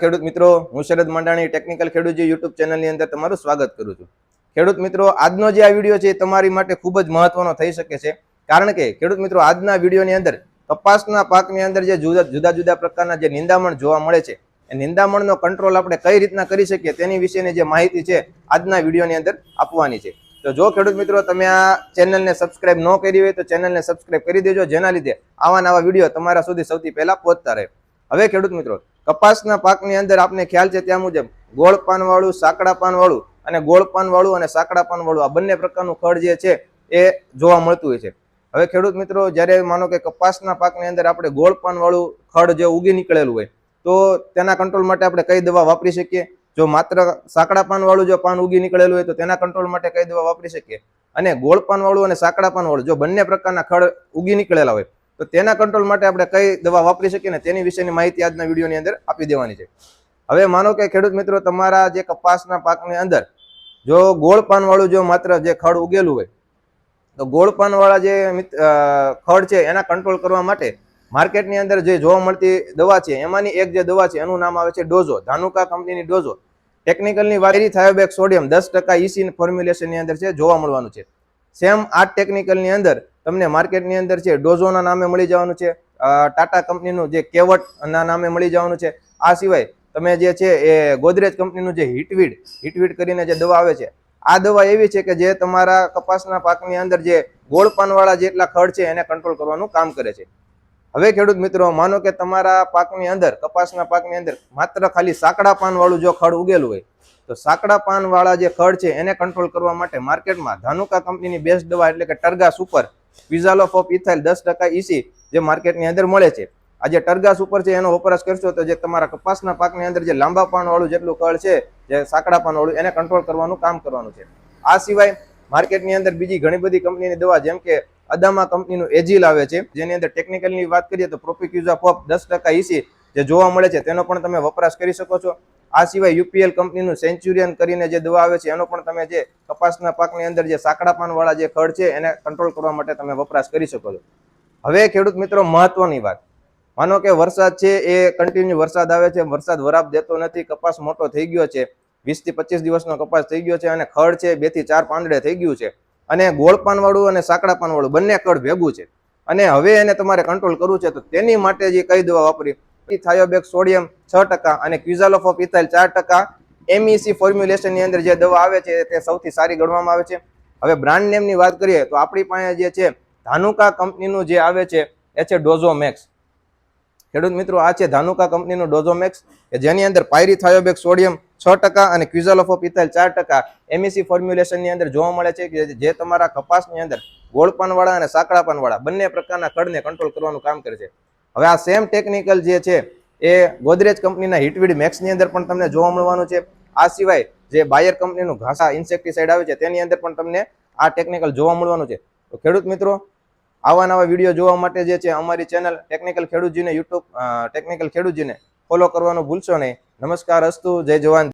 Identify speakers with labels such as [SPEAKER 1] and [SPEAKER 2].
[SPEAKER 1] ખેડૂત મિત્રો, હું શરદ મંડાણી ટેકનિકલ ખેડૂતજી યુટ્યુબ ચેનલની અંદર તમારું સ્વાગત કરું છું। ખેડૂત મિત્રો, આજનો જે આ વિડીયો છે એ તમારી માટે ખૂબ જ મહત્વનો થઈ શકે છે, કારણ કે ખેડૂત મિત્રો આજના વિડીયોની અંદર કપાસના પાકની અંદર જે જુદા જુદા પ્રકારના જે નિંદામણ જોવા મળે છે એ નિંદામણનો કંટ્રોલ આપણે કઈ રીતના કરી શકીએ તેની વિશેની જે માહિતી છે આજના વિડીયોની અંદર આપવાની છે। તો જો ખેડૂત મિત્રો તમે આ ચેનલને સબસ્ક્રાઇબ ન કરી હોય તો ચેનલને સબસ્ક્રાઇબ કરી દેજો, જેના લીધે આવા નવા વિડીયો તમારા સુધી સૌથી પહેલા પહોંચતા રહે। હવે ખેડૂત મિત્રો, કપાસના પાકની અંદર આપને ખ્યાલ છે ત્યાં મુજબ ગોળ પાનવાળું, સાંકડા પાનવાળું અને ગોળ પાનવાળું અને સાંકડા પાનવાળું આ બંને પ્રકારનું ખડ જે છે એ જોવા મળતું હોય છે। હવે ખેડૂત મિત્રો, જ્યારે માનો કે કપાસના પાકની અંદર આપણે ગોળ પાનવાળું ખડ જે ઉગી નીકળેલું હોય તો તેના કંટ્રોલ માટે આપણે કઈ દવા વાપરી શકીએ? જો માત્ર સાંકડા પાનવાળું જો પાન ઉગી નીકળેલું હોય તો તેના કંટ્રોલ માટે કઈ દવા વાપરી શકીએ? અને ગોળ પાનવાળું અને સાંકડા પાનવાળું જો બંને પ્રકારના ખડ ઉગી નીકળેલા હોય તો તેના કંટ્રોલ માટે આપણે કઈ દવા વાપરી શકીએ ને તેની વિશેની માહિતી આજના વિડીયોની અંદર આપી દેવાની છે। હવે માનો કે ખેડૂત મિત્રો, તમારા જે કપાસના પાકની અંદર જો ગોળ પાનવાળું જો માત્ર જે ખડ ઉગેલું હોય તો ગોળ પાનવાળા જે ખડ છે એના કંટ્રોલ કરવા માટે માર્કેટની અંદર જે જોવા મળતી દવા છે એમાંની એક જે દવા છે એનું નામ આવે છે ડોઝો, ધાનુકા કંપનીની ડોઝો। ટેકનિકલની પાયરીથાયોબેક સોડિયમ 10% ઇસી ફોર્મ્યુલેશનની અંદર છે જોવા મળવાનું છે। સેમ આ ટેકનિકલની અંદર તમને માર્કેટની અંદર છે ડોઝોના નામે મળી જવાનું છે, ટાટા કંપનીનું જે કેવટ ના નામે મળી જવાનું છે। આ સિવાય તમે જે છે એ ગોદરેજ કંપનીનું જે હિટવીડ કરીને જે દવા આવે છે, આ દવા એવી છે કે જે તમારા કપાસના પાકની અંદર જે ગોળ પાનવાળા જેટલા ખડ છે એને કંટ્રોલ કરવાનું કામ કરે છે। હવે ખેડૂત મિત્રો, માનો કે તમારા પાકની અંદર, કપાસના પાકની અંદર માત્ર ખાલી સાંકડા પાનવાળું જો ખડ ઉગેલું હોય તો સાંકડા પાનવાળા જે ખડ છે એને કંટ્રોલ કરવા માટે માર્કેટમાં ધાનુકા કંપનીની બેસ્ટ દવા એટલે કે ટર્ગા સુપર ક્વિઝાલોફ ઓફ ઇથાઇલ 10% ઇસી જે માર્કેટની અંદર મળે છે, આ જે ટર્ગા સુપર છે એનો વપરાશ કરશો તો જે તમારા કપાસના પાકની અંદર જે લાંબા પાનવાળું જેટલું ખડ છે, જે સાંકડા પાનવાળું, એને કંટ્રોલ કરવાનું કામ કરવાનું છે। આ સિવાય માર્કેટની અંદર બીજી ઘણી બધી કંપનીની દવા જેમ કે અદામા કંપનીનું એજિલ આવે છે, જેની અંદર ટેકનિકલની વાત કરીએ તો પ્રોપિક્યુઝાફોપ 10% ઇસી જે જોવા મળે છે તેનો પણ તમે વપરાશ કરી શકો છો। આ સિવાય યુપીએલ કંપનીનું સેન્ચુરિયન કરીને જે દવા આવે છે એનો પણ તમે જે કપાસના પાકની અંદર જે સાંકડા પાનવાળા જે ખડ છે એને કંટ્રોલ કરવા માટે તમે વપરાશ કરી શકો છો। હવે ખેડૂત મિત્રો, મહત્વની વાત, માનો કે વરસાદ છે એ કન્ટિન્યુ વરસાદ આવે છે, વરસાદ વરાપ દેતો નથી, કપાસ મોટો થઈ ગયો છે, 20 થી 25 દિવસનો કપાસ થઈ ગયો છે અને ખડ છે 2 થી 4 પાંદડે થઈ ગયું છે અને ગોળ પાનવાળું અને સાંકડા પાનવાળું બંને ખડ ભેગું છે અને હવે એને તમારે કંટ્રોલ કરવું છે તો તેની માટે જે કઈ દવા વાપરી? થાયોબેક સોડિયમ 6% અને ક્વિઝાલોફ ઓફ ઇથાઇલ 4% MEC ફોર્મ્યુલેશનની અંદર જે દવા આવે છે તે સૌથી સારી ગણવામાં આવે છે। હવે બ્રાન્ડ નેમની વાત કરીએ તો આપણી પાસે જે છે ધાનુકા કંપનીનું જે આવે છે એ છે ડોઝોમેક્સ। ખેડૂત મિત્રો, આ છે ધાનુકા કંપનીનું ડોઝોમેક્સ કે જેની અંદર પાયરીથાયોબેક સોડિયમ 6% અને ક્વિઝાલોફ ઓફ ઇથાઇલ 4% MEC ફોર્મ્યુલેશનની અંદર જોવા મળે છે કે જે તમારા કપાસની અંદર ગોળ પાનવાળા અને સાંકડા પાનવાળા બંને પ્રકારના ખડને કંટ્રોલ કરવાનું કામ કરે છે। હવે આ સેમ ટેકનિકલ જે છે એ ગોદરેજ કંપનીના હિટવીડ મેક્સની અંદર પણ તમને જોવા મળવાનું છે। આ સિવાય જે બાયર કંપનીનું ઘાસા ઇન્સેક્ટિસાઇડ આવે છે તેની અંદર પણ તમને આ ટેકનિકલ જોવા મળવાનું છે। તો ખેડૂત મિત્રો, આવા નવા વિડીયો જોવા માટે જે છે અમારી ચેનલ ટેકનિકલ ખેડૂતજીને ટેકનિકલ ખેડૂતજીને ફોલો કરવાનું ભૂલશો નહીં। નમસ્કાર, અસ્તુ, જય જવાન।